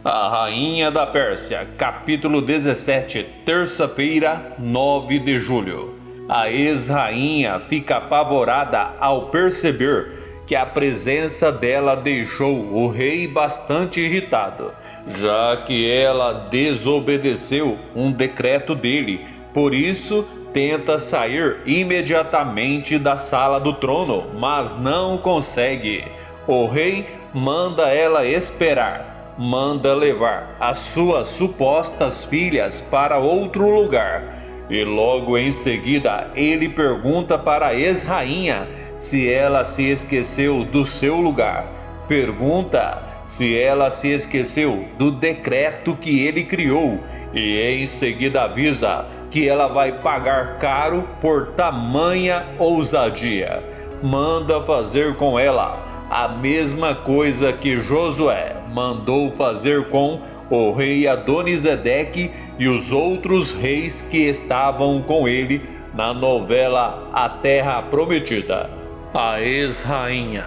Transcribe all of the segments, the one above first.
A Rainha da Pérsia, capítulo 17, terça-feira, 9 de julho. A ex-rainha fica apavorada ao perceber que a presença dela deixou o rei bastante irritado, já que ela desobedeceu um decreto dele. Por isso, tenta sair imediatamente da sala do trono, mas não consegue. O rei manda ela esperar, manda levar as suas supostas filhas para outro lugar. E logo em seguida ele pergunta para a ex-rainha se ela se esqueceu do seu lugar. Pergunta se ela se esqueceu do decreto que ele criou e em seguida avisa que ela vai pagar caro por tamanha ousadia. Manda fazer com ela a mesma coisa que Josué mandou fazer com o rei Adonisedeque e os outros reis que estavam com ele na novela A Terra Prometida. A ex-rainha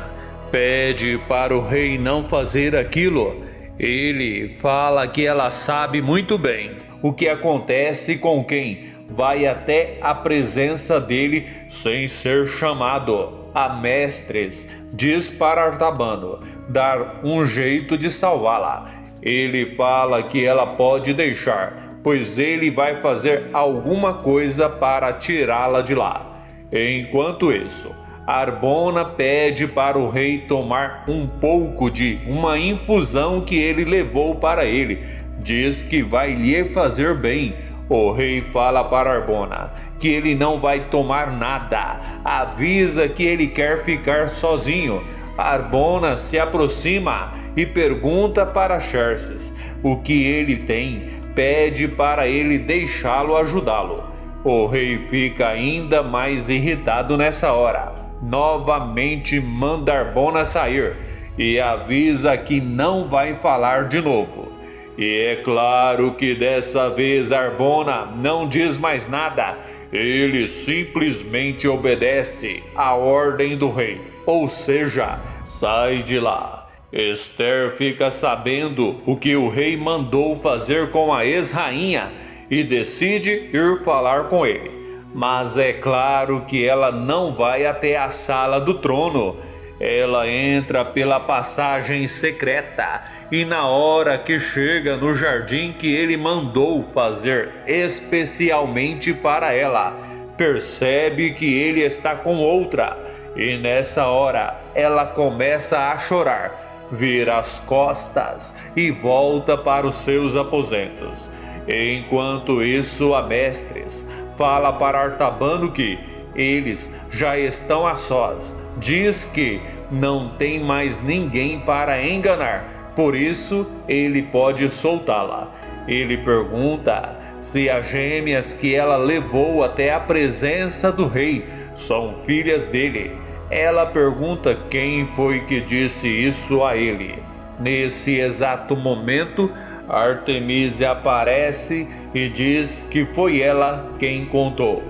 pede para o rei não fazer aquilo. Ele fala que ela sabe muito bem o que acontece com quem vai até a presença dele sem ser chamado. A Mestres diz para Artabano dar um jeito de salvá-la. Ele fala que ela pode deixar, pois ele vai fazer alguma coisa para tirá-la de lá. Enquanto isso, Arbona pede para o rei tomar um pouco de uma infusão que ele levou para ele. Diz que vai lhe fazer bem. O rei fala para Arbona que ele não vai tomar nada. Avisa que ele quer ficar sozinho. Arbona se aproxima e pergunta para Xerxes o que ele tem. Pede para ele deixá-lo ajudá-lo. O rei fica ainda mais irritado nessa hora. Novamente manda Arbona sair e avisa que não vai falar de novo. E é claro que dessa vez Arbona não diz mais nada. Ele simplesmente obedece à ordem do rei, ou seja, sai de lá. Esther fica sabendo o que o rei mandou fazer com a ex-rainha e decide ir falar com ele. Mas é claro que ela não vai até a sala do trono. Ela entra pela passagem secreta e na hora que chega no jardim que ele mandou fazer especialmente para ela, percebe que ele está com outra. E nessa hora ela começa a chorar, vira as costas e volta para os seus aposentos. Enquanto isso, a Mestres fala para Artabano que eles já estão a sós. Diz que não tem mais ninguém para enganar, por isso ele pode soltá-la. Ele pergunta se as gêmeas que ela levou até a presença do rei são filhas dele. Ela pergunta quem foi que disse isso a ele. Nesse exato momento, Artemísia aparece e diz que foi ela quem contou.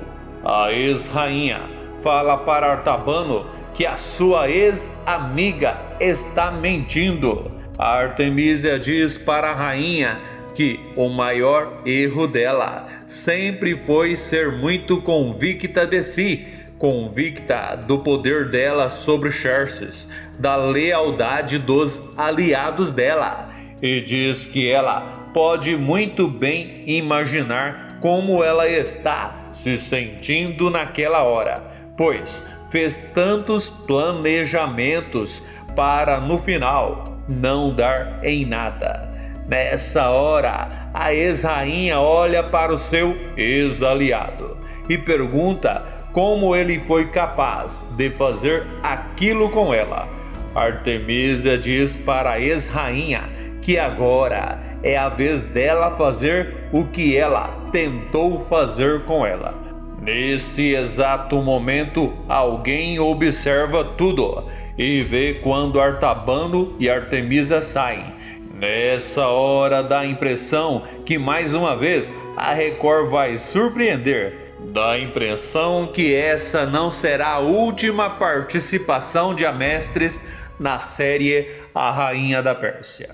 A ex-rainha fala para Artabano que a sua ex-amiga está mentindo. A Artemísia diz para a rainha que o maior erro dela sempre foi ser muito convicta de si, convicta do poder dela sobre Xerxes, da lealdade dos aliados dela, e diz que ela pode muito bem imaginar como ela está se sentindo naquela hora, pois fez tantos planejamentos para no final não dar em nada. Nessa hora, a ex-rainha olha para o seu ex-aliado e pergunta como ele foi capaz de fazer aquilo com ela. Artemísia diz para a ex-rainha que agora é a vez dela fazer o que ela tentou fazer com ela. Nesse exato momento, alguém observa tudo e vê quando Artabano e Artemísia saem. Nessa hora dá a impressão que mais uma vez a Record vai surpreender. Dá a impressão que essa não será a última participação de A Mestres na série A Rainha da Pérsia.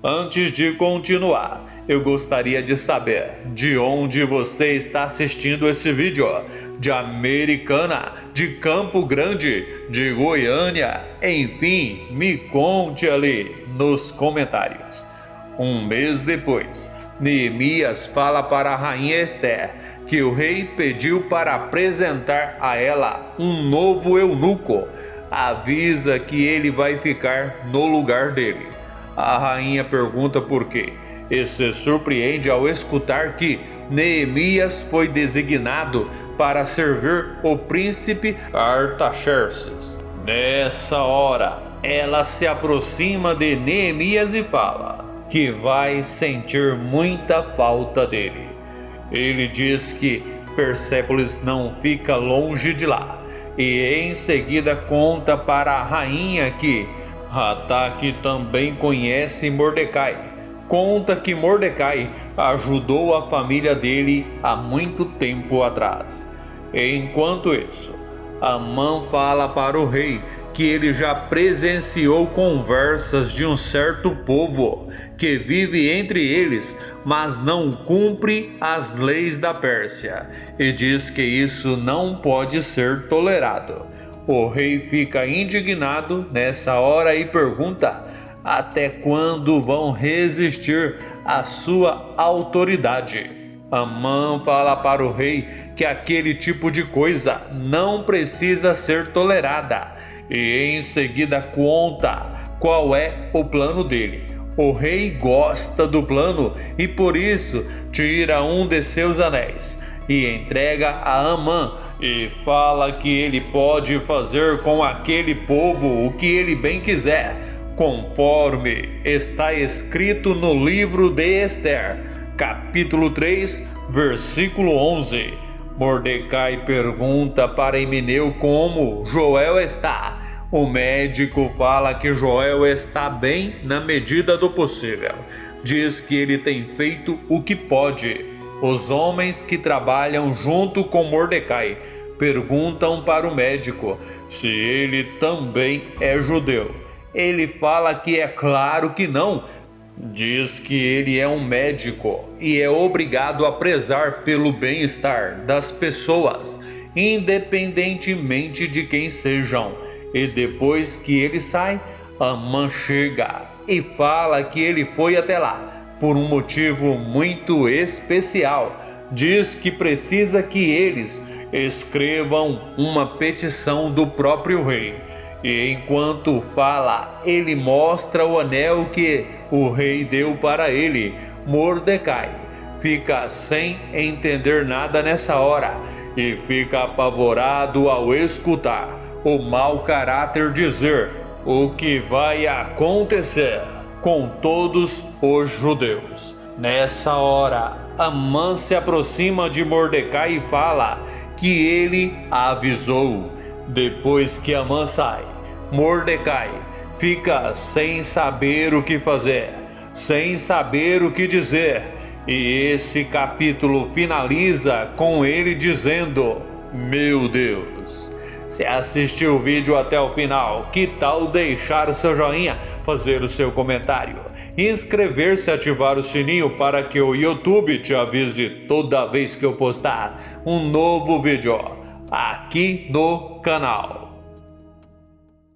Antes de continuar, eu gostaria de saber de onde você está assistindo esse vídeo. De Americana, de Campo Grande, de Goiânia, enfim, me conte ali nos comentários. Um mês depois, Neemias fala para a rainha Ester que o rei pediu para apresentar a ela um novo eunuco. Avisa que ele vai ficar no lugar dele. A rainha pergunta por quê e se surpreende ao escutar que Neemias foi designado para servir o príncipe Artaxerxes. Nessa hora, ela se aproxima de Neemias e fala que vai sentir muita falta dele. Ele diz que Persépolis não fica longe de lá e em seguida conta para a rainha que Hataque também conhece Mordecai. Conta que Mordecai ajudou a família dele há muito tempo atrás. Enquanto isso, Amã fala para o rei que ele já presenciou conversas de um certo povo que vive entre eles, mas não cumpre as leis da Pérsia, e diz que isso não pode ser tolerado. O rei fica indignado nessa hora e pergunta até quando vão resistir à sua autoridade. Amã fala para o rei que aquele tipo de coisa não precisa ser tolerada e em seguida conta qual é o plano dele. O rei gosta do plano e por isso tira um de seus anéis e entrega a Amã e fala que ele pode fazer com aquele povo o que ele bem quiser, conforme está escrito no livro de Ester, capítulo 3, versículo 11. Mordecai pergunta para Emineu como Joel está. O médico fala que Joel está bem na medida do possível. Diz que ele tem feito o que pode. Os homens que trabalham junto com Mordecai perguntam para o médico se ele também é judeu. Ele fala que é claro que não. Diz que ele é um médico e é obrigado a prezar pelo bem-estar das pessoas, independentemente de quem sejam. E depois que ele sai, Amã chega e fala que ele foi até lá por um motivo muito especial. Diz que precisa que eles escrevam uma petição do próprio rei. E enquanto fala, ele mostra o anel que o rei deu para ele. Mordecai fica sem entender nada nessa hora e fica apavorado ao escutar o mau caráter dizer o que vai acontecer com todos os judeus. Nessa hora, Amã se aproxima de Mordecai e fala que ele avisou. Depois que Amã sai, Mordecai fica sem saber o que fazer, sem saber o que dizer, e esse capítulo finaliza com ele dizendo: meu Deus! Se assistiu o vídeo até o final, que tal deixar o seu joinha, fazer o seu comentário, inscrever-se e ativar o sininho para que o YouTube te avise toda vez que eu postar um novo vídeo aqui no canal.